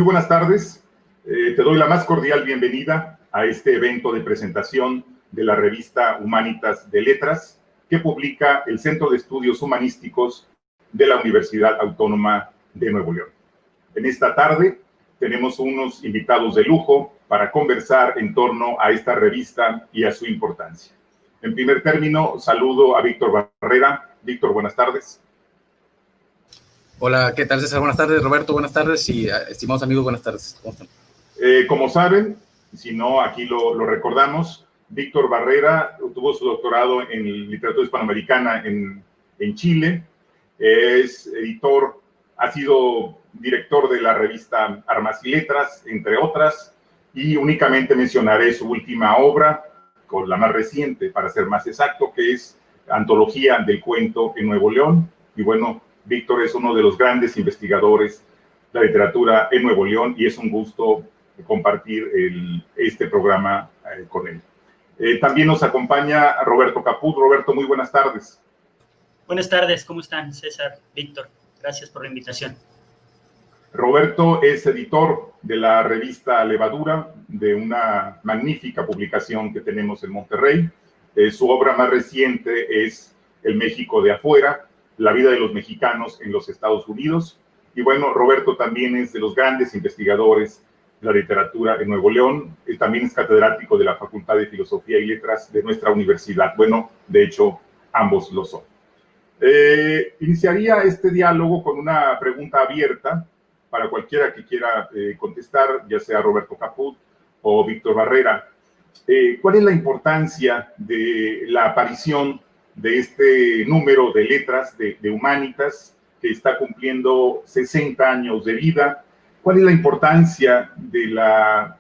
muy buenas tardes. Te doy la más cordial bienvenida a este evento de presentación de la revista Humanitas de Letras que publica el Centro de Estudios Humanísticos de la Universidad Autónoma de Nuevo León. En esta tarde tenemos unos invitados de lujo para conversar en torno a esta revista y a su importancia. En primer término, saludo a Víctor Barrera. Víctor, buenas tardes. Hola, ¿qué tal, César? Buenas tardes, Roberto, buenas tardes y estimados amigos, buenas tardes. ¿Cómo están? Como saben, si no, aquí lo recordamos, Víctor Barrera obtuvo su doctorado en literatura hispanoamericana en Chile, es editor, ha sido director de la revista Armas y Letras, entre otras, y únicamente mencionaré su última obra, con la más reciente, para ser más exacto, que es Antología del Cuento en Nuevo León. Y bueno, Víctor es uno de los grandes investigadores de la literatura en Nuevo León y es un gusto compartir este programa con él. También nos acompaña Roberto Caput. Roberto, muy buenas tardes. Buenas tardes, ¿cómo están, César, Víctor? Gracias por la invitación. Roberto es editor de la revista Levadura, de una magnífica publicación que tenemos en Monterrey. Su obra más reciente es El México de afuera, la vida de los mexicanos en los Estados Unidos. Y bueno, Roberto también es de los grandes investigadores de la literatura en Nuevo León. También es catedrático de la Facultad de Filosofía y Letras de nuestra universidad. Bueno, de hecho, ambos lo son. Iniciaría este diálogo con una pregunta abierta para cualquiera que quiera contestar, ya sea Roberto Caput o Víctor Barrera. ¿Cuál es la importancia de la aparición de este número de letras de Humanitas, que está cumpliendo 60 años de vida? ¿Cuál es la importancia de la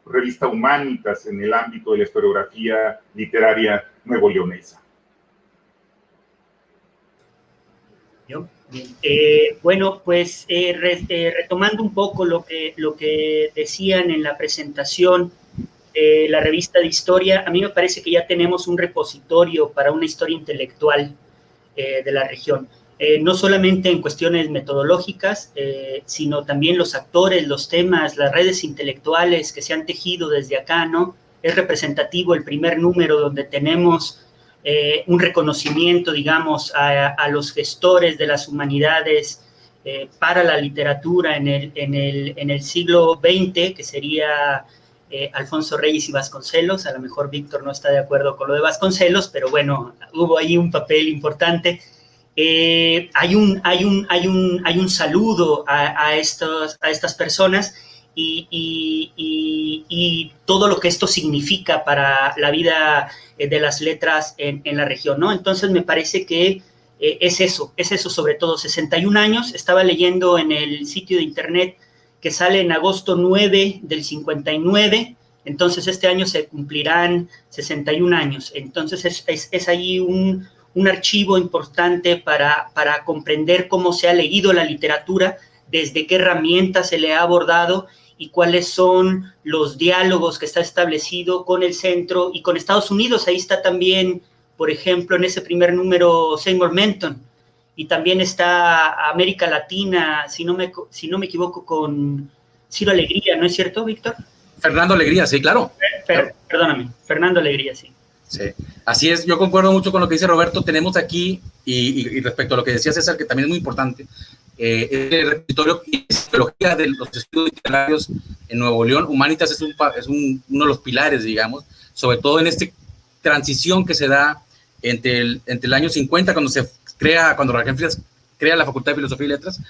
revista Humanitas en el ámbito de la historiografía literaria nuevoleonesa? ¿Yo? Bien. Bueno, pues retomando un poco lo que decían en la presentación, la revista de historia, a mí me parece que ya tenemos un repositorio para una historia intelectual de la región. No solamente en cuestiones metodológicas, sino también los actores, los temas, las redes intelectuales que se han tejido desde acá, ¿no? Es representativo el primer número donde tenemos un reconocimiento, digamos, a los gestores de las humanidades para la literatura en el siglo XX, que sería Alfonso Reyes y Vasconcelos. A lo mejor Víctor no está de acuerdo con lo de Vasconcelos, pero bueno, hubo ahí un papel importante. Hay un saludo a estas personas y todo lo que esto significa para la vida de las letras en la región, ¿no? Entonces me parece que es eso sobre todo. 61 años, estaba leyendo en el sitio de internet que sale en agosto 9 del 59, entonces este año se cumplirán 61 años, entonces es ahí un archivo importante para comprender cómo se ha leído la literatura, desde qué herramientas se le ha abordado y cuáles son los diálogos que está establecido con el centro y con Estados Unidos. Ahí está también, por ejemplo, en ese primer número, Seymour Menton, y también está América Latina, si no me equivoco, con Ciro Alegría, ¿no es cierto, Víctor? Fernando Alegría, sí, claro. Perdóname, Fernando Alegría, sí. Sí, así es, yo concuerdo mucho con lo que dice Roberto. Tenemos aquí, y respecto a lo que decía César, que también es muy importante, el repositorio de los estudios literarios en Nuevo León. Humanitas es uno de los pilares, digamos, sobre todo en esta transición que se da entre el año 50, cuando Raquel Frías crea la Facultad de Filosofía y Letras,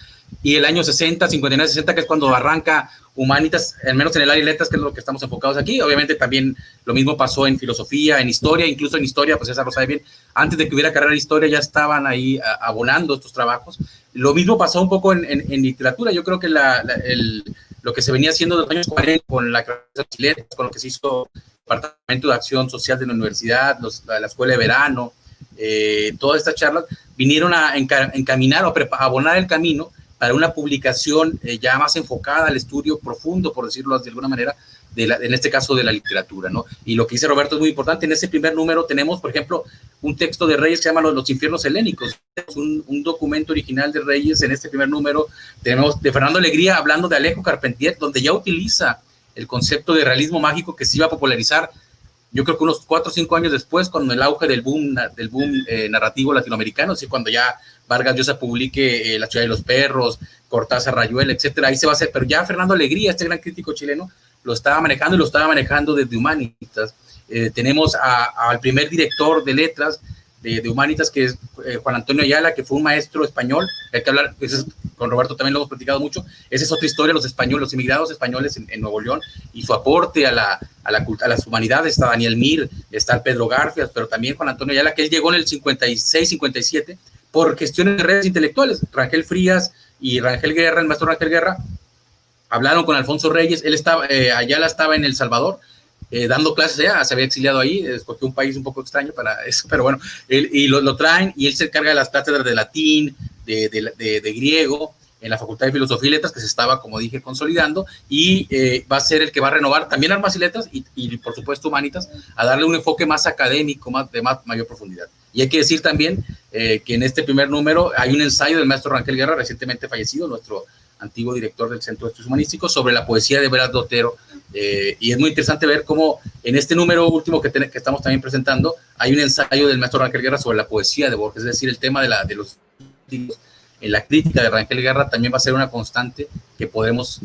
y el año 60, 59, 60, que es cuando arranca Humanitas, al menos en el área de letras, que es lo que estamos enfocados aquí. Obviamente también lo mismo pasó en filosofía, en historia, incluso en historia, pues César lo sabe bien, antes de que hubiera carrera de historia ya estaban ahí abonando estos trabajos. Lo mismo pasó un poco en literatura. Yo creo que lo que se venía haciendo en los años 40 con la letras, con lo que se hizo el Departamento de Acción Social de la Universidad, la Escuela de Verano, todas estas charlas vinieron a encaminar o a abonar el camino para una publicación ya más enfocada al estudio profundo, por decirlo de alguna manera, en este caso de la literatura, ¿no? Y lo que dice Roberto es muy importante. En ese primer número tenemos, por ejemplo, un texto de Reyes que se llama Los infiernos helénicos, un documento original de Reyes. En este primer número tenemos de Fernando Alegría hablando de Alejo Carpentier, donde ya utiliza el concepto de realismo mágico que se iba a popularizar, yo creo que unos 4 o 5 años después, cuando el auge del boom narrativo latinoamericano, así cuando ya Vargas Llosa publique La ciudad de los perros, Cortázar, Rayuela, etcétera, ahí se va a hacer. Pero ya Fernando Alegría, este gran crítico chileno, lo estaba manejando, y lo estaba manejando desde Humanitas. Tenemos al primer director de letras de Humanitas, que es Juan Antonio Ayala, que fue un maestro español. Hay que hablar, con Roberto también lo hemos platicado mucho. Esa es otra historia, los españoles, los inmigrados españoles en Nuevo León y su aporte a las humanidades. Está Daniel Mir, está Pedro Garfias, pero también Juan Antonio Ayala, que él llegó en el 56, 57 por cuestiones de redes intelectuales. Rangel Frías y Rangel Guerra, el maestro Rangel Guerra, hablaron con Alfonso Reyes. Él estaba, Ayala estaba en El Salvador, dando clases allá, se había exiliado ahí, escogió un país un poco extraño para eso, pero bueno, lo traen, y él se encarga de las cátedras de latín, de griego, en la Facultad de Filosofía y Letras, que se estaba, como dije, consolidando, y va a ser el que va a renovar también Armas y Letras, y por supuesto Humanitas, a darle un enfoque más académico, de mayor profundidad. Y hay que decir también que en este primer número hay un ensayo del maestro Rangel Guerra, recientemente fallecido, nuestro antiguo director del Centro de Estudios Humanísticos, sobre la poesía de Brad Otero, y es muy interesante ver cómo en este número último que estamos también presentando, hay un ensayo del maestro Rangel Guerra sobre la poesía de Borges, es decir, el tema de los en la crítica de Rangel Guerra también va a ser una constante que podemos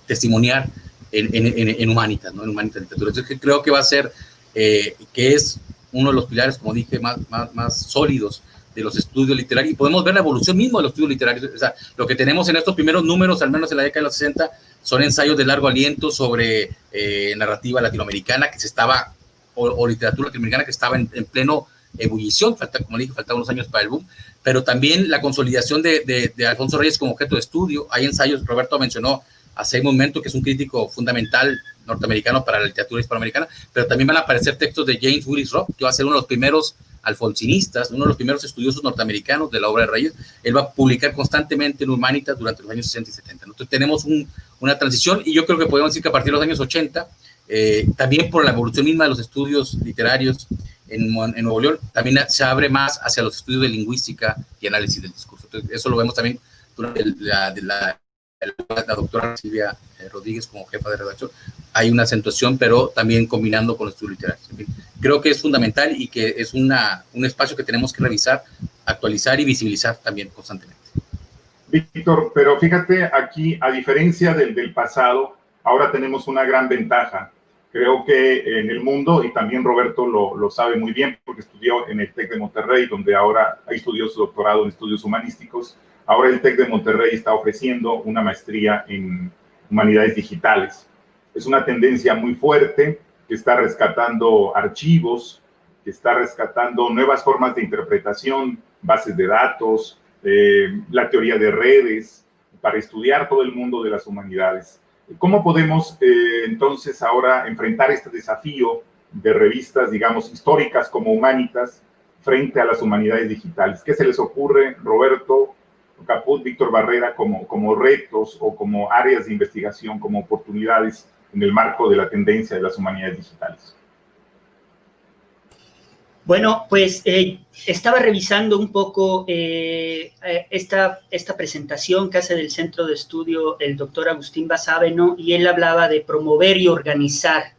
testimoniar en Humanitas, ¿no? En Humanitas Literatura. Entonces creo que va a ser, que es uno de los pilares, como dije, más sólidos de los estudios literarios, y podemos ver la evolución misma de los estudios literarios. O sea, lo que tenemos en estos primeros números, al menos en la década de los 60, son ensayos de largo aliento sobre narrativa latinoamericana que se estaba, o literatura latinoamericana que estaba en pleno ebullición. Como dije, faltaban unos años para el boom, pero también la consolidación de Alfonso Reyes como objeto de estudio. Hay ensayos, Roberto mencionó a Seymour Momento, que es un crítico fundamental norteamericano para la literatura hispanoamericana, pero también van a aparecer textos de James Willis Robb, que va a ser uno de los primeros alfonsinistas, uno de los primeros estudiosos norteamericanos de la obra de Reyes. Él va a publicar constantemente en Humanitas durante los años 60 y 70. Entonces tenemos una transición, y yo creo que podemos decir que a partir de los años 80, también por la evolución misma de los estudios literarios en Nuevo León, también se abre más hacia los estudios de lingüística y análisis del discurso. Entonces, eso lo vemos también durante la doctora Silvia Rodríguez como jefa de redacción. Hay una acentuación, pero también combinando con los estudios literarios. En fin, creo que es fundamental, y que es un espacio que tenemos que revisar, actualizar y visibilizar también constantemente. Víctor, pero fíjate aquí, a diferencia del pasado, ahora tenemos una gran ventaja. Creo que en el mundo, y también Roberto lo sabe muy bien porque estudió en el TEC de Monterrey, donde ahora estudió su doctorado en estudios humanísticos. Ahora el TEC de Monterrey está ofreciendo una maestría en humanidades digitales. Es una tendencia muy fuerte que está rescatando archivos, que está rescatando nuevas formas de interpretación, bases de datos, la teoría de redes, para estudiar todo el mundo de las humanidades. ¿Cómo podemos entonces ahora enfrentar este desafío de revistas, digamos, históricas como Humanitas frente a las humanidades digitales? ¿Qué se les ocurre, Roberto Caput, Víctor Barrera, como retos o como áreas de investigación, como oportunidades en el marco de la tendencia de las humanidades digitales? Bueno, pues estaba revisando un poco esta presentación que hace del Centro de Estudio el doctor Agustín Basábeno, y él hablaba de promover y organizar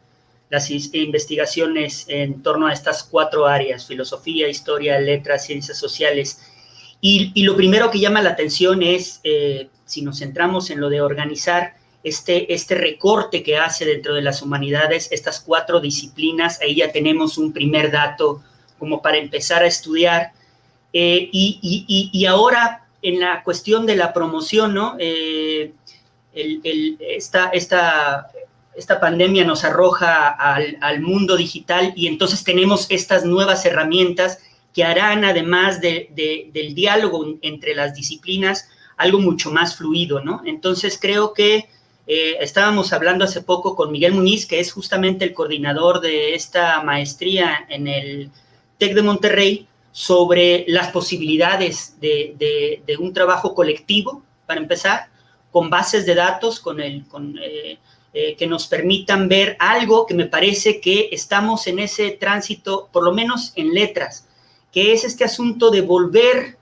las investigaciones en torno a estas 4 áreas: filosofía, historia, letras, ciencias sociales. Y lo primero que llama la atención es, si nos centramos en lo de organizar, este recorte que hace dentro de las humanidades, estas 4 disciplinas. Ahí ya tenemos un primer dato como para empezar a estudiar. Y ahora, en la cuestión de la promoción, ¿no? Esta pandemia nos arroja al mundo digital, y entonces tenemos estas nuevas herramientas que harán, además del diálogo entre las disciplinas, algo mucho más fluido, ¿no? Entonces creo que estábamos hablando hace poco con Miguel Muñiz, que es justamente el coordinador de esta maestría en el TEC de Monterrey, sobre las posibilidades de un trabajo colectivo, para empezar, con bases de datos, que nos permitan ver algo que me parece que estamos en ese tránsito, por lo menos en letras, que es este asunto de volver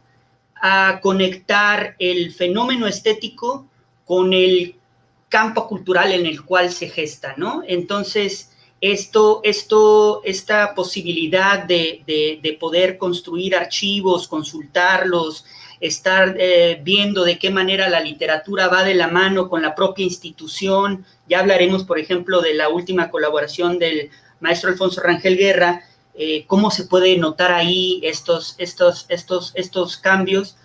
a conectar el fenómeno estético con el campo cultural en el cual se gesta, ¿no? Entonces, esta posibilidad de poder construir archivos, consultarlos, estar viendo de qué manera la literatura va de la mano con la propia institución. Ya hablaremos, por ejemplo, de la última colaboración del maestro Alfonso Rangel Guerra, cómo se puede notar ahí estos cambios.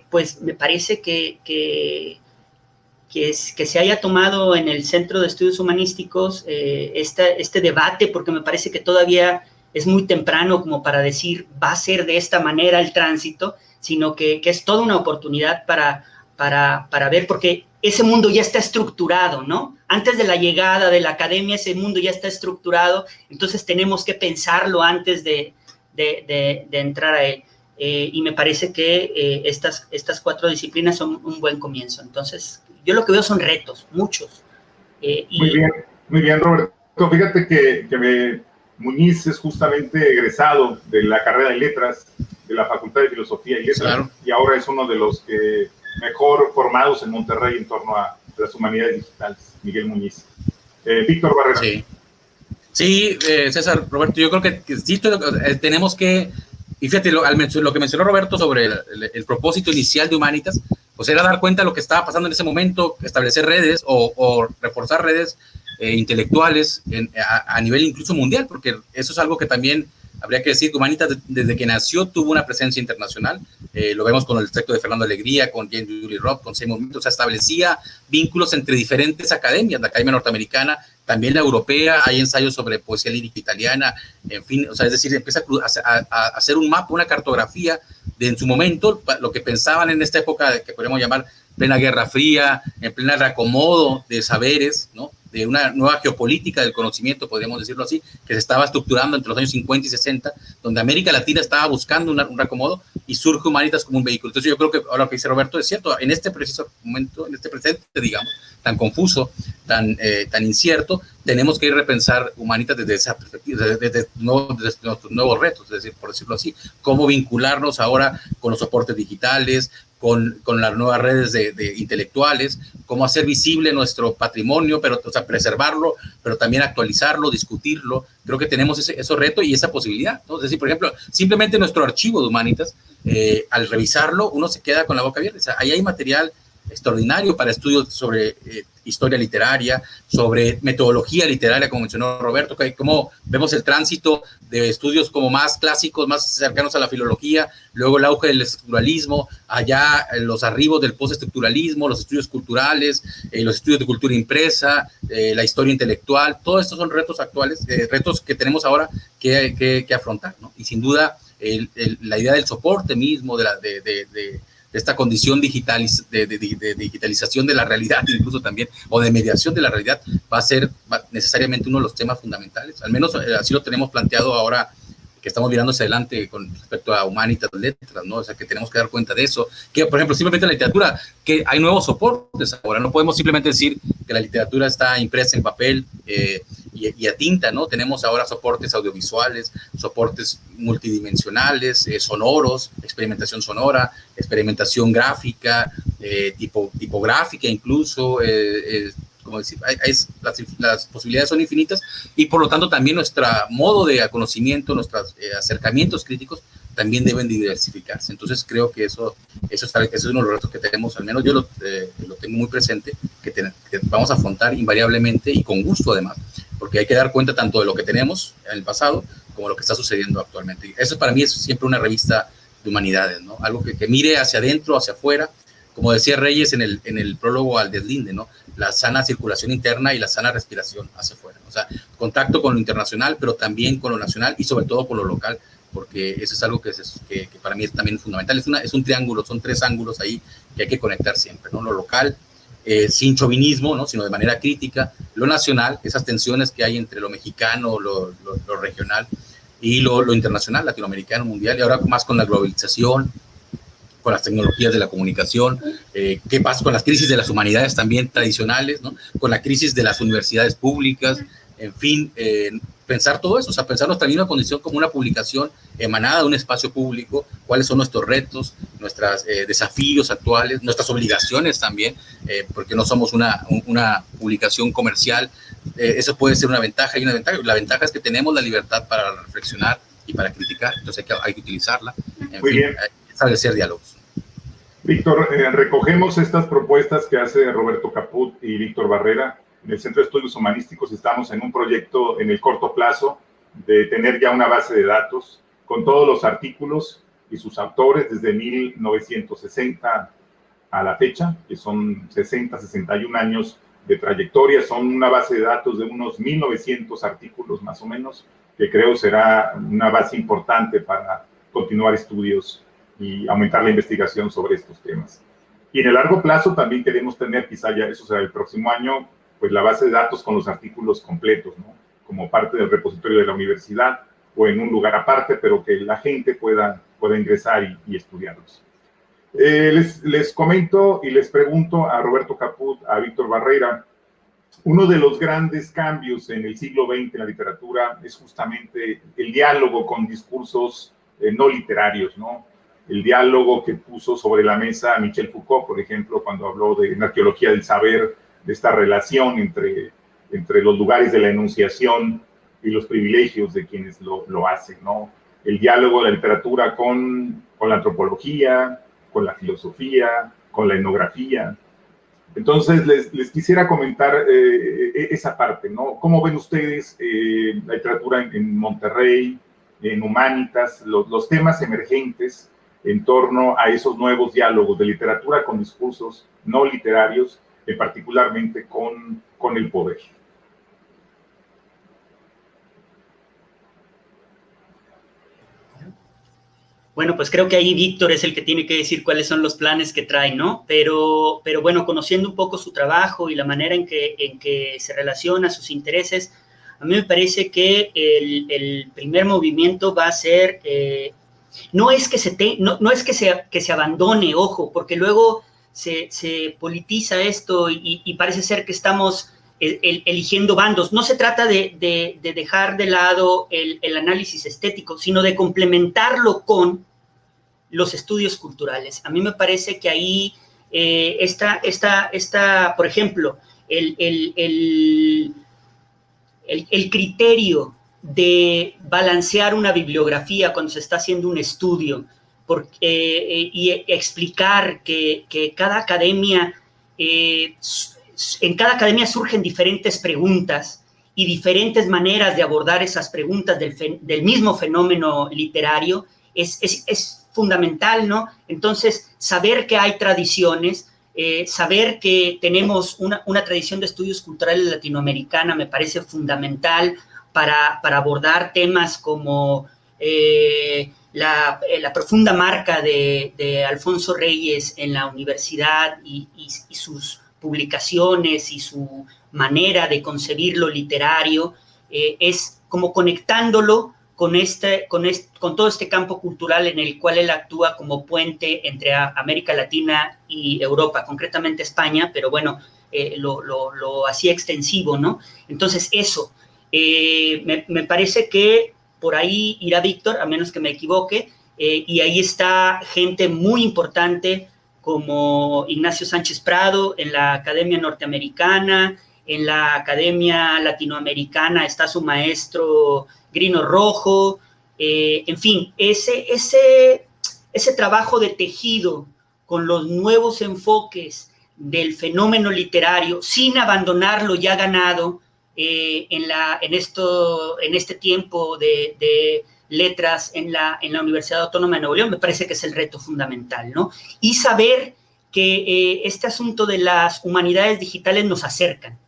Pues me parece que se haya tomado en el Centro de Estudios Humanísticos este debate, porque me parece que todavía es muy temprano como para decir va a ser de esta manera el tránsito, sino que es toda una oportunidad para ver, porque ese mundo ya está estructurado, ¿no? Antes de la llegada de la academia, ese mundo ya está estructurado, entonces tenemos que pensarlo antes de entrar a él. Y me parece que estas 4 disciplinas son un buen comienzo. Entonces, yo lo que veo son retos, muchos. Muy bien, Roberto. Fíjate que Muñiz es justamente egresado de la carrera de Letras, de la Facultad de Filosofía y Letras, claro. Y ahora es uno de los que mejor formados en Monterrey en torno a las humanidades digitales, Miguel Muñiz. Víctor Barrera. Sí, César, Roberto, yo creo que sí tenemos que, y fíjate, lo que mencionó Roberto sobre el propósito inicial de Humanitas, pues era dar cuenta de lo que estaba pasando en ese momento, establecer redes o reforzar redes intelectuales a nivel incluso mundial, porque eso es algo que también habría que decir que Humanitas desde que nació tuvo una presencia internacional. Lo vemos con el texto de Fernando Alegría, con James Julie Robb, con Seymour Milton. O sea, establecía vínculos entre diferentes academias, la academia norteamericana, también la europea. Hay ensayos sobre poesía lírica italiana, en fin, o sea, es decir, empieza a hacer un mapa, una cartografía de en su momento lo que pensaban en esta época que podríamos llamar plena Guerra Fría, en plena reacomodo de saberes, ¿no? De una nueva geopolítica del conocimiento, podríamos decirlo así, que se estaba estructurando entre los años 50 y 60, donde América Latina estaba buscando un reacomodo y surge Humanitas como un vehículo. Entonces yo creo que ahora lo que dice Roberto es cierto, en este preciso momento, en este presente, digamos, tan confuso, tan incierto, tenemos que ir a repensar Humanitas desde esa perspectiva, desde nuestros nuevos retos, es decir, por decirlo así, cómo vincularnos ahora con los soportes digitales, con las nuevas redes de intelectuales, cómo hacer visible nuestro patrimonio, pero, o sea, preservarlo, pero también actualizarlo, discutirlo. Creo que tenemos ese reto y esa posibilidad, ¿no? Es decir, por ejemplo, simplemente nuestro archivo de Humanitas, al revisarlo, uno se queda con la boca abierta. O sea, ahí hay material extraordinario para estudios sobre historia literaria, sobre metodología literaria, como mencionó Roberto, cómo vemos el tránsito de estudios como más clásicos, más cercanos a la filología, luego el auge del estructuralismo, allá los arribos del postestructuralismo, los estudios culturales, los estudios de cultura impresa, la historia intelectual. Todos estos son retos actuales, retos que tenemos ahora que afrontar, ¿no? Y sin duda la idea del soporte mismo, de esta condición de digitalización de la realidad, incluso también, o de mediación de la realidad, va a ser necesariamente uno de los temas fundamentales. Al menos así lo tenemos planteado ahora, que estamos mirando hacia adelante con respecto a Humanitas, Letras, ¿no? O sea, que tenemos que dar cuenta de eso. Que, por ejemplo, simplemente la literatura, que hay nuevos soportes ahora. No podemos simplemente decir que la literatura está impresa en papel y a tinta, ¿no? Tenemos ahora soportes audiovisuales, soportes multidimensionales, sonoros, experimentación sonora, experimentación gráfica, tipográfica incluso, como decir, las posibilidades son infinitas y por lo tanto también nuestro modo de conocimiento, nuestros acercamientos críticos también deben diversificarse. Entonces creo que eso es uno de los retos que tenemos, al menos yo lo tengo muy presente, que vamos a afrontar invariablemente y con gusto además, porque hay que dar cuenta tanto de lo que tenemos en el pasado como lo que está sucediendo actualmente. Eso para mí es siempre una revista de humanidades, ¿no? Algo que mire hacia adentro, hacia afuera, como decía Reyes en el prólogo al deslinde, ¿no? La sana circulación interna y la sana respiración hacia afuera. O sea, contacto con lo internacional, pero también con lo nacional y sobre todo con lo local, porque eso es algo que para mí es también fundamental. Es un triángulo, son 3 ángulos ahí que hay que conectar siempre, ¿no? Lo local, sin chauvinismo, ¿no? Sino de manera crítica, lo nacional, esas tensiones que hay entre lo mexicano, lo regional, y lo internacional, latinoamericano, mundial, y ahora más con la globalización, con las tecnologías de la comunicación, qué pasa con las crisis de las humanidades también tradicionales, ¿no? Con la crisis de las universidades públicas, en fin, pensar todo eso, o sea, pensar nuestra misma condición como una publicación emanada de un espacio público, cuáles son nuestros retos, nuestros desafíos actuales, nuestras obligaciones también, porque no somos una publicación comercial. Eso puede ser una ventaja y una ventaja. La ventaja es que tenemos la libertad para reflexionar y para criticar, entonces hay que utilizarla. En fin, establecer diálogos. Víctor, recogemos estas propuestas que hace Roberto Caput y Víctor Barrera. En el Centro de Estudios Humanísticos estamos en un proyecto en el corto plazo de tener ya una base de datos con todos los artículos y sus autores desde 1960 a la fecha, que son 61 años de trayectoria. Son una base de datos de unos 1.900 artículos más o menos, que creo será una base importante para continuar estudios y aumentar la investigación sobre estos temas. Y en el largo plazo también queremos tener, quizá ya eso será el próximo año, pues la base de datos con los artículos completos, ¿no? Como parte del repositorio de la universidad o en un lugar aparte, pero que la gente pueda ingresar y estudiarlos. Les comento y les pregunto a Roberto Caput, a Víctor Barrera, uno de los grandes cambios en el siglo XX en la literatura es justamente el diálogo con discursos no literarios, ¿no? El diálogo que puso sobre la mesa Michel Foucault, por ejemplo, cuando habló de la arqueología del saber, de esta relación entre los lugares de la enunciación y los privilegios de quienes lo hacen, ¿no? El diálogo de la literatura con la antropología, con la filosofía, con la etnografía. Entonces, les quisiera comentar esa parte, ¿no? ¿Cómo ven ustedes la literatura en Monterrey, en Humanitas, los temas emergentes en torno a esos nuevos diálogos de literatura con discursos no literarios, particularmente con el poder? Bueno, pues creo que ahí Víctor es el que tiene que decir cuáles son los planes que trae, ¿no? Pero bueno, conociendo un poco su trabajo y la manera en que se relaciona, sus intereses, a mí me parece que el primer movimiento va a ser, no es que se abandone, ojo, porque luego se politiza esto y parece ser que estamos eligiendo bandos. No se trata de dejar de lado el análisis estético, sino de complementarlo con los estudios culturales. A mí me parece que ahí está, por ejemplo, el criterio de balancear una bibliografía cuando se está haciendo un estudio y explicar que cada academia, en cada academia surgen diferentes preguntas y diferentes maneras de abordar esas preguntas del mismo fenómeno literario es fundamental, ¿no? Entonces, saber que hay tradiciones, saber que tenemos una tradición de estudios culturales latinoamericana me parece fundamental para abordar temas como la profunda marca de Alfonso Reyes en la universidad y sus publicaciones y su manera de concebir lo literario, es como conectándolo con todo este campo cultural en el cual él actúa como puente entre América Latina y Europa, concretamente España, pero bueno, lo hacía extensivo, ¿no? Entonces eso, me parece que por ahí irá Víctor, a menos que me equivoque, y ahí está gente muy importante como Ignacio Sánchez Prado en la Academia Norteamericana, en la Academia Latinoamericana está su maestro Grino Rojo, en fin, ese trabajo de tejido con los nuevos enfoques del fenómeno literario, sin abandonar lo ya ganado en este tiempo de letras en la Universidad Autónoma de Nuevo León, me parece que es el reto fundamental, ¿no? Y saber que este asunto de las humanidades digitales nos acercan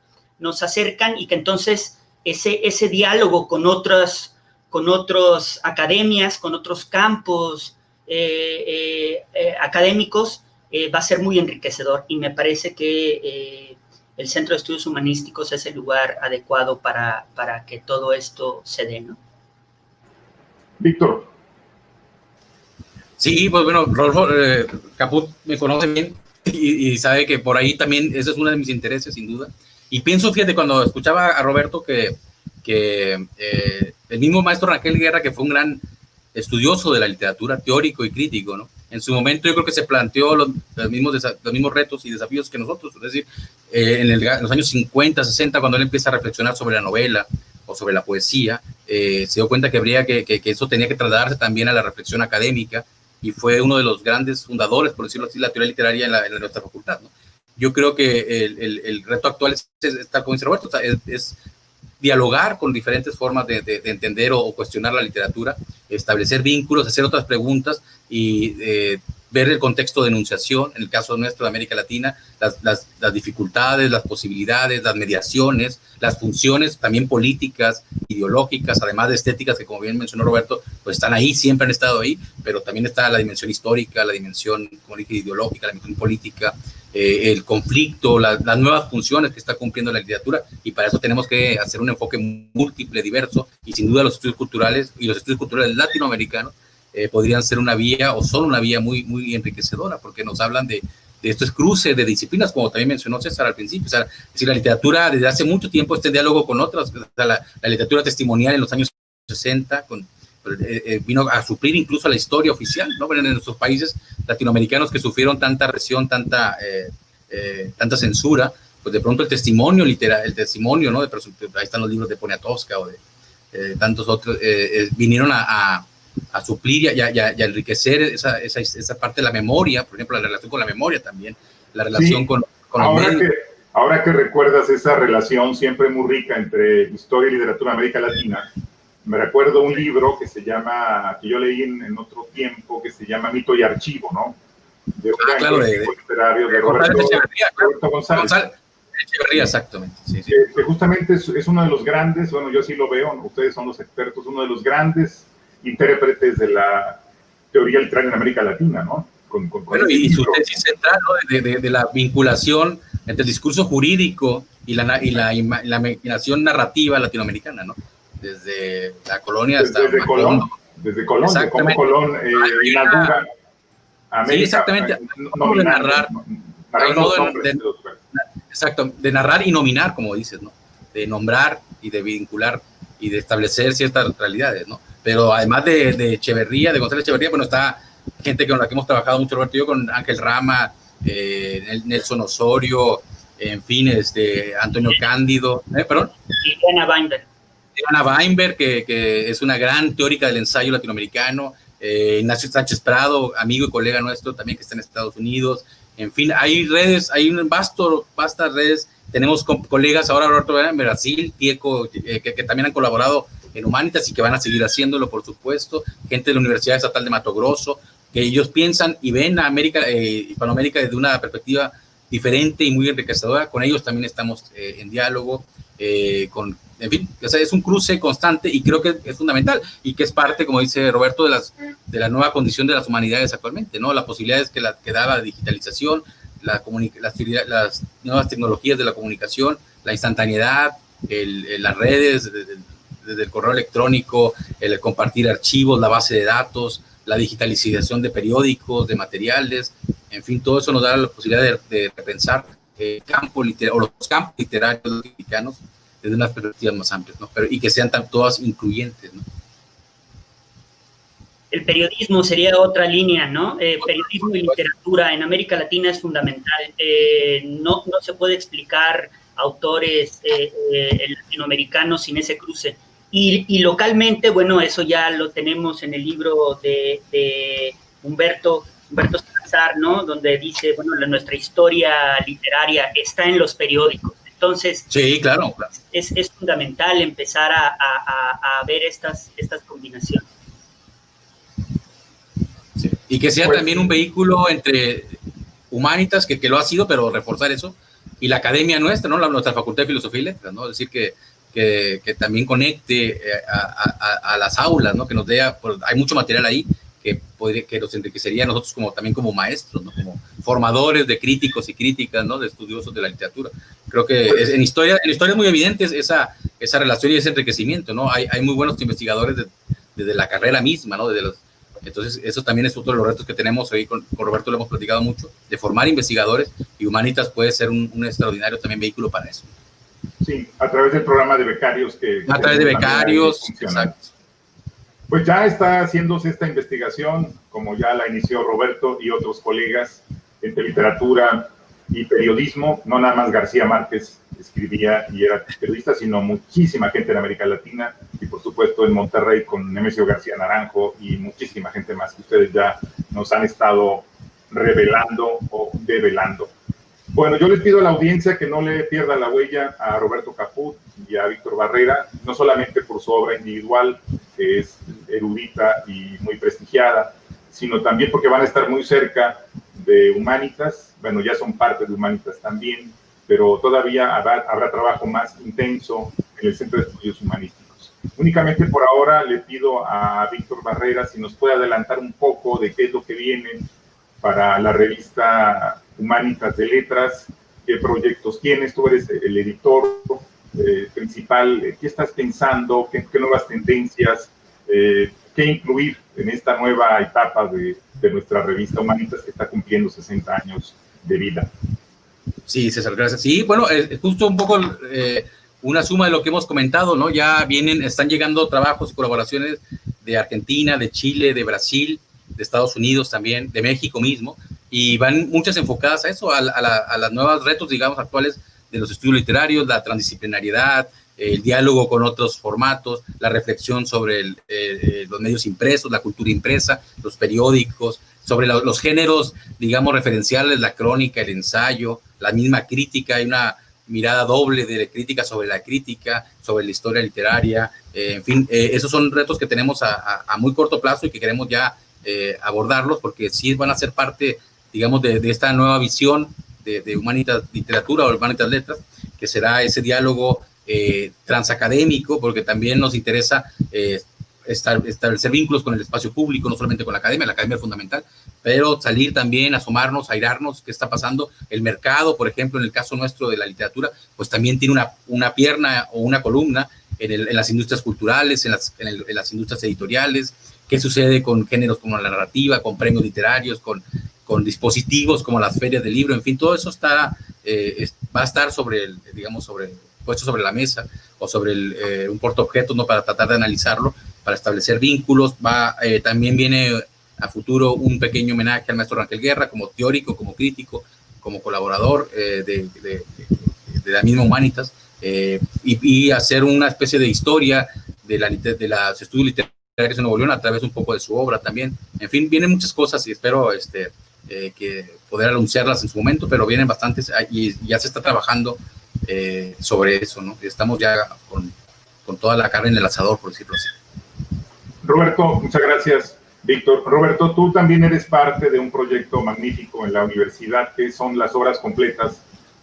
y que entonces ese diálogo con otras academias, con otros campos académicos va a ser muy enriquecedor, y me parece que el Centro de Estudios Humanísticos es el lugar adecuado para que todo esto se dé, ¿no? Víctor. Sí, pues bueno, Rodolfo Caput me conoce bien y sabe que por ahí también ese es uno de mis intereses, sin duda. Y pienso, fíjate, cuando escuchaba a Roberto, que que el mismo maestro Rangel Guerra, que fue un gran estudioso de la literatura, teórico y crítico, ¿no? En su momento yo creo que se planteó los mismos retos y desafíos que nosotros, es decir, en los años 50, 60, cuando él empieza a reflexionar sobre la novela o sobre la poesía, se dio cuenta que habría que eso tenía que trasladarse también a la reflexión académica, y fue uno de los grandes fundadores, por decirlo así, la teoría literaria en nuestra facultad, ¿no? Yo creo que el reto actual es tal como dice Roberto, es dialogar con diferentes formas de entender o cuestionar la literatura, establecer vínculos, hacer otras preguntas y ver el contexto de enunciación, en el caso nuestro de América Latina, las dificultades, las posibilidades, las mediaciones, las funciones también políticas, ideológicas, además de estéticas, que como bien mencionó Roberto, pues están ahí, siempre han estado ahí, pero también está la dimensión histórica, la dimensión, como dije, ideológica, la dimensión política, el conflicto, las nuevas funciones que está cumpliendo la literatura, y para eso tenemos que hacer un enfoque múltiple, diverso, y sin duda los estudios culturales y los estudios culturales latinoamericanos podrían ser una vía o son una vía muy, muy enriquecedora, porque nos hablan de estos cruces de disciplinas, como también mencionó César al principio. O sea, si la literatura desde hace mucho tiempo está en diálogo con otras, o sea, la literatura testimonial en los años 60 vino a suplir incluso a la historia oficial, ¿no? Pero en nuestros países latinoamericanos que sufrieron tanta represión, tanta censura, pues de pronto el testimonio literal, el testimonio, ¿no? Ahí están los libros de Poniatowska o de tantos otros, vinieron a suplir y a enriquecer esa parte de la memoria, por ejemplo, la relación con la memoria también, la relación sí, con los medios. Ahora que recuerdas esa relación siempre muy rica entre historia y literatura en América Latina, me recuerdo un libro que yo leí en otro tiempo, que se llama Mito y Archivo, ¿no? De un claro, literario de Roberto González. Echeverría, exactamente. Sí, sí. Que justamente es uno de los grandes, bueno, yo sí lo veo, ustedes son los expertos, uno de los grandes intérpretes de la teoría literaria en América Latina, ¿no? Bueno, y su tesis central, ¿no? de la vinculación entre el discurso jurídico y la imaginación narrativa latinoamericana, ¿no? Desde la colonia hasta Colón. Desde Colón, como Colón inaugura América. Sí, exactamente. Exacto, de narrar y nominar, como dices, ¿no? De nombrar y de vincular y de establecer ciertas realidades, ¿no? Pero además de Echeverría, de González Echeverría, bueno, está gente con la que hemos trabajado mucho, Roberto y yo, con Ángel Rama, Nelson Osorio, en fin, Antonio Cándido, perdón. Y Diana Weinberg. Diana Weinberg, que es una gran teórica del ensayo latinoamericano, Ignacio Sánchez Prado, amigo y colega nuestro también que está en Estados Unidos. En fin, hay redes, hay vastas redes. Tenemos colegas ahora, Roberto, en Brasil, Tieco, que también han colaborado en Humanitas y que van a seguir haciéndolo, por supuesto. Gente de la Universidad Estatal de Mato Grosso, que ellos piensan y ven a Hispanoamérica desde una perspectiva diferente y muy enriquecedora. Con ellos también estamos en diálogo, en fin, o sea, es un cruce constante y creo que es fundamental y que es parte, como dice Roberto, de la nueva condición de las humanidades actualmente, ¿no? Las posibilidades que da la digitalización, las nuevas tecnologías de la comunicación, la instantaneidad, las redes, desde el correo electrónico, el compartir archivos, la base de datos, la digitalización de periódicos, de materiales, en fin, todo eso nos da la posibilidad de repensar los campos literarios mexicanos desde unas perspectivas más amplias, ¿no? Y que sean todas incluyentes, ¿no? El periodismo sería otra línea, ¿no? Periodismo y literatura en América Latina es fundamental. No se puede explicar autores latinoamericanos sin ese cruce. Y localmente, bueno, eso ya lo tenemos en el libro de Humberto Salazar, ¿no? Donde dice, bueno, nuestra historia literaria está en los periódicos. Entonces, sí, claro. Es fundamental empezar a ver estas combinaciones. Sí. Y que sea también un vehículo entre Humanitas, que lo ha sido, pero reforzar eso, y la academia nuestra, ¿no? Nuestra Facultad de Filosofía y Letras, ¿no? Es decir, que también conecte a las aulas, ¿no? Que nos dé, pues, hay mucho material ahí que nos enriquecería a nosotros también como maestros, ¿no? Como formadores de críticos y críticas, ¿no? De estudiosos de la literatura. Creo que en historia es muy evidente esa relación y ese enriquecimiento, ¿no? Hay muy buenos investigadores desde la carrera misma, ¿no? Entonces, eso también es otro de los retos que tenemos hoy. Con Roberto lo hemos platicado mucho, de formar investigadores, y Humanitas puede ser un extraordinario también vehículo para eso. Sí, a través del programa de becarios que... A través de becarios, exacto. Pues ya está haciéndose esta investigación, como ya la inició Roberto y otros colegas, entre literatura y periodismo. No nada más García Márquez escribía y era periodista, sino muchísima gente en América Latina y por supuesto en Monterrey con Nemesio García Naranjo y muchísima gente más que ustedes ya nos han estado revelando o develando. Bueno, yo les pido a la audiencia que no le pierda la huella a Roberto Caput y a Víctor Barrera, no solamente por su obra individual, que es erudita y muy prestigiada, sino también porque van a estar muy cerca de Humanitas. Bueno, ya son parte de Humanitas también, pero todavía habrá trabajo más intenso en el Centro de Estudios Humanísticos. Únicamente por ahora le pido a Víctor Barrera si nos puede adelantar un poco de qué es lo que viene para la revista Humanitas de Letras, qué proyectos tienes, tú eres el editor principal, qué estás pensando, qué nuevas tendencias, qué incluir en esta nueva etapa de nuestra revista Humanitas que está cumpliendo 60 años de vida. Sí, César, gracias. Sí, bueno, justo un poco una suma de lo que hemos comentado, ¿no? Ya están llegando trabajos y colaboraciones de Argentina, de Chile, de Brasil, de Estados Unidos también, de México mismo, y van muchas enfocadas a eso, a los nuevos retos, digamos, actuales de los estudios literarios, la transdisciplinariedad, el diálogo con otros formatos, la reflexión sobre los medios impresos, la cultura impresa, los periódicos, sobre los géneros, digamos, referenciales, la crónica, el ensayo, la misma crítica. Hay una mirada doble de crítica sobre la crítica, sobre la historia literaria, en fin, esos son retos que tenemos a muy corto plazo y que queremos ya abordarlos, porque sí van a ser parte, digamos, de esta nueva visión de Humanitas Literatura o Humanitas Letras, que será ese diálogo transacadémico, porque también nos interesa establecer vínculos con el espacio público, no solamente con la academia es fundamental, pero salir también, asomarnos, airarnos, qué está pasando. El mercado, por ejemplo, en el caso nuestro de la literatura, pues también tiene una pierna o una columna en las industrias culturales, en las industrias editoriales, qué sucede con géneros como la narrativa, con premios literarios, con dispositivos como las ferias del libro, en fin, todo eso va a estar puesto sobre la mesa o sobre un portaobjetos, ¿no? Para tratar de analizarlo, para establecer vínculos. También viene a futuro un pequeño homenaje al maestro Rangel Guerra como teórico, como crítico, como colaborador de la misma Humanitas, y hacer una especie de historia de los estudios literarios en Nuevo León a través un poco de su obra también. En fin, vienen muchas cosas y espero que poder anunciarlas en su momento, pero vienen bastantes y ya se está trabajando sobre eso, ¿no? Estamos ya con toda la carne en el asador, por decirlo así. Roberto, muchas gracias. Víctor, Roberto, tú también eres parte de un proyecto magnífico en la universidad, que son las obras completas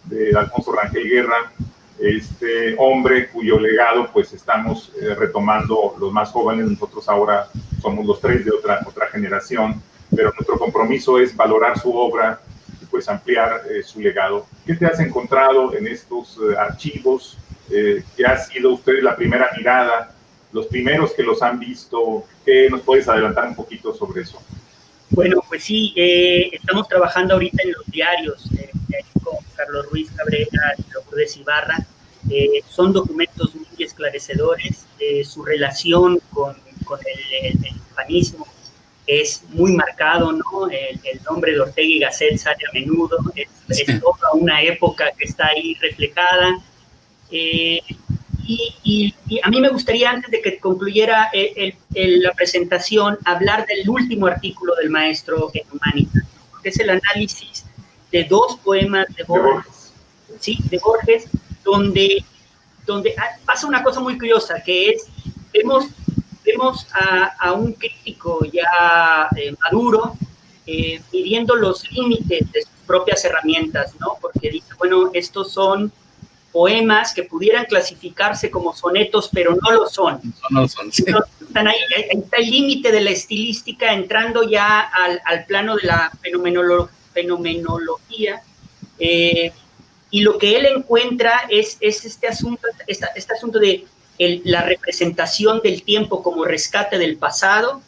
de Alfonso Rangel Guerra, este hombre cuyo legado pues estamos retomando los más jóvenes. Nosotros ahora somos los tres de otra generación, pero nuestro compromiso es valorar su obra y pues ampliar su legado. ¿Qué te has encontrado en estos archivos? ¿Qué ha sido usted la primera mirada? Los primeros que los han visto, ¿qué nos puedes adelantar un poquito sobre eso? Bueno, pues sí, estamos trabajando ahorita en los diarios con Carlos Ruiz Cabrera y Lourdes Ibarra. Son documentos muy esclarecedores. Su relación con el hispanismo es muy marcado, ¿no? El nombre de Ortega y Gasset sale a menudo. Es toda una época que está ahí reflejada. Y a mí me gustaría, antes de que concluyera la presentación, hablar del último artículo del maestro en Humanitas, que es el análisis de dos poemas de Borges, ¿sí? De Borges, donde pasa una cosa muy curiosa, que es, vemos a un crítico ya maduro midiendo los límites de sus propias herramientas, ¿no? Porque dice, bueno, estos son poemas que pudieran clasificarse como sonetos, pero no lo son. No lo son, sí. Entonces, ahí está el límite de la estilística, entrando ya al plano de la fenomenología, y lo que él encuentra es este asunto de la representación del tiempo como rescate del pasado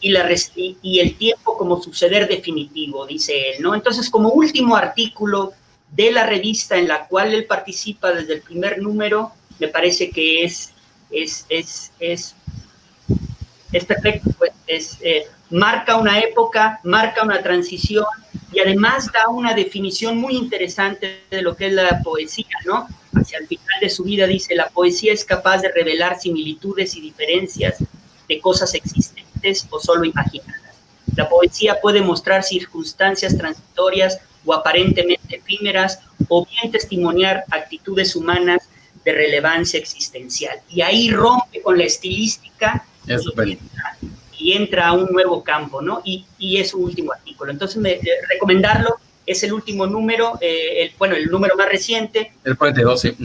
y el tiempo como suceder definitivo, dice él, ¿no? Entonces, como último artículo de la revista en la cual él participa desde el primer número, me parece que es perfecto, pues marca una época, marca una transición y además da una definición muy interesante de lo que es la poesía, ¿no? Hacia el final de su vida dice, la poesía es capaz de revelar similitudes y diferencias de cosas existentes o solo imaginadas. La poesía puede mostrar circunstancias transitorias o aparentemente efímeras, o bien testimoniar actitudes humanas de relevancia existencial. Y ahí rompe con la estilística y entra a un nuevo campo, ¿no? Y es su último artículo. Entonces, recomendarlo, es el último número, el número más reciente. El 42, sí.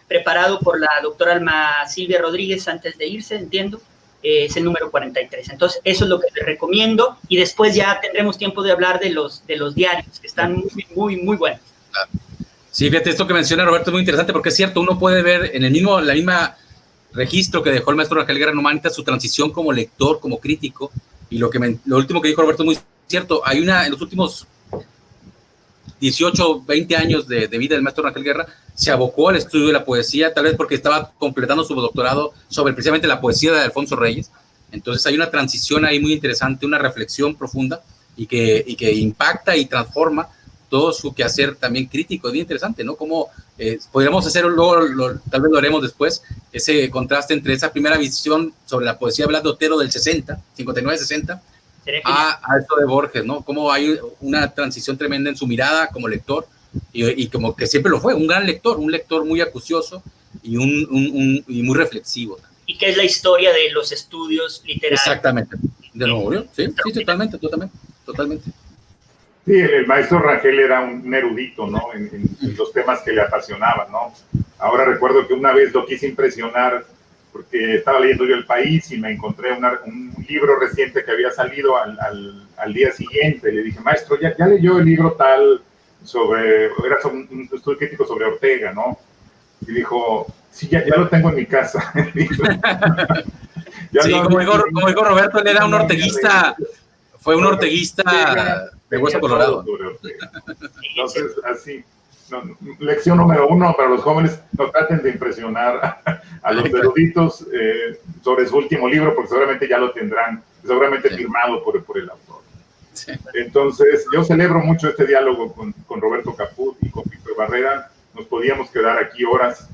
Preparado por la doctora Alma Silvia Rodríguez antes de irse, entiendo. Es el número 43. Entonces, eso es lo que les recomiendo. Y después ya tendremos tiempo de hablar de los diarios, que están muy, muy, muy buenos. Sí, fíjate, esto que menciona Roberto es muy interesante porque es cierto, uno puede ver en la misma registro que dejó el maestro Rangel Guerra en Humanitas, su transición como lector, como crítico, y lo último que dijo Roberto es muy cierto. Hay en los últimos 18, 20 años de vida del maestro Rangel Guerra, se abocó al estudio de la poesía, tal vez porque estaba completando su doctorado sobre precisamente la poesía de Alfonso Reyes. Entonces hay una transición ahí muy interesante, una reflexión profunda y que impacta y transforma todo su quehacer también crítico. Es bien interesante, ¿no? Como podríamos hacer luego, tal vez lo haremos después, ese contraste entre esa primera visión sobre la poesía de Blas de Otero del 59-60, a esto de Borges, ¿no? Cómo hay una transición tremenda en su mirada como lector, y como que siempre lo fue, un gran lector, un lector muy acucioso y muy reflexivo. Y que es la historia de los estudios literarios. Exactamente. De Nuevo León, sí, totalmente. Sí, el maestro Rangel era un erudito, ¿no? En los temas que le apasionaban, ¿no? Ahora recuerdo que una vez lo quise impresionar porque estaba leyendo yo El País y me encontré un libro reciente que había salido al día siguiente. Le dije, maestro, ¿ya leyó el libro tal era un estudio crítico sobre Ortega, ¿no? Y dijo, sí, ya lo tengo en mi casa. Sí, como dijo Roberto, él era un orteguista, fue un orteguista de hueso colorado. Entonces, así, lección número 1 para los jóvenes, no traten de impresionar a los eruditos sobre su último libro, porque seguramente ya lo tendrán, seguramente firmado por el autor. Sí. Entonces, yo celebro mucho este diálogo con Roberto Caput y con Víctor Barrera. Nos podíamos quedar aquí horas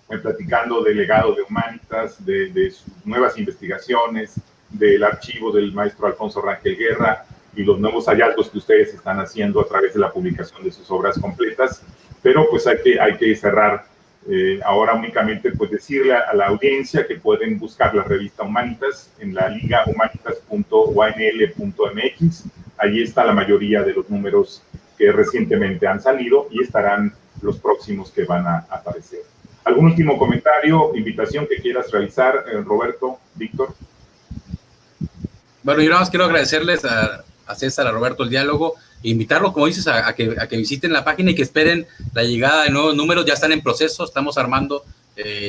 platicando del legado de Humanitas, de sus nuevas investigaciones, del archivo del maestro Alfonso Rangel Guerra y los nuevos hallazgos que ustedes están haciendo a través de la publicación de sus obras completas. Pero pues hay que cerrar ahora únicamente pues decirle a la audiencia que pueden buscar la revista Humanitas en la liga humanitas.unl.mx. Allí está la mayoría de los números que recientemente han salido y estarán los próximos que van a aparecer. ¿Algún último comentario, invitación que quieras realizar, Roberto, Víctor? Bueno, yo nada más quiero agradecerles a César, a Roberto el diálogo, e invitarlos, como dices, a que visiten la página y que esperen la llegada de nuevos números. Ya están en proceso, estamos armando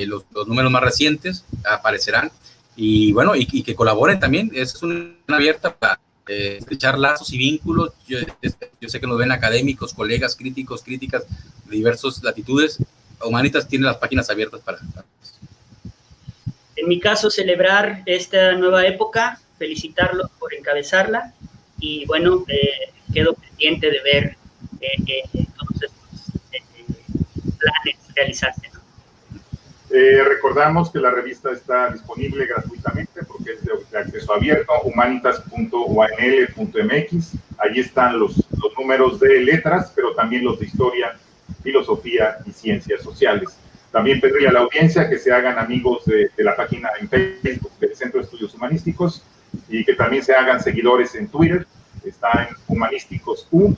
los números más recientes, aparecerán. Y bueno, y que colaboren también. Es una abierta para estrechar lazos y vínculos. Yo sé que nos ven académicos, colegas, críticos, críticas de diversas latitudes. Humanitas tiene las páginas abiertas para. En mi caso, celebrar esta nueva época, felicitarlos por encabezarla y bueno, quedo pendiente de ver todos estos planes realizarse, ¿no? Recordamos que la revista está disponible gratuitamente porque es de acceso abierto, humanitas.unl.mx. Allí están los números de letras, pero también los de historia, filosofía y ciencias sociales. También pedirle a la audiencia que se hagan amigos de la página en Facebook del Centro de Estudios Humanísticos y que también se hagan seguidores en Twitter. Está en Humanísticos U,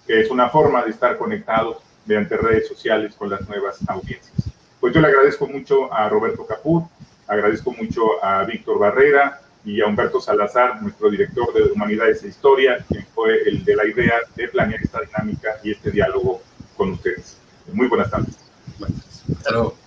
que es una forma de estar conectados mediante redes sociales con las nuevas audiencias. Pues yo le agradezco mucho a Roberto Caput, agradezco mucho a Víctor Barrera y a Humberto Salazar, nuestro director de Humanidades e Historia, quien fue el de la idea de planear esta dinámica y este diálogo con ustedes. Muy buenas tardes. Hasta luego.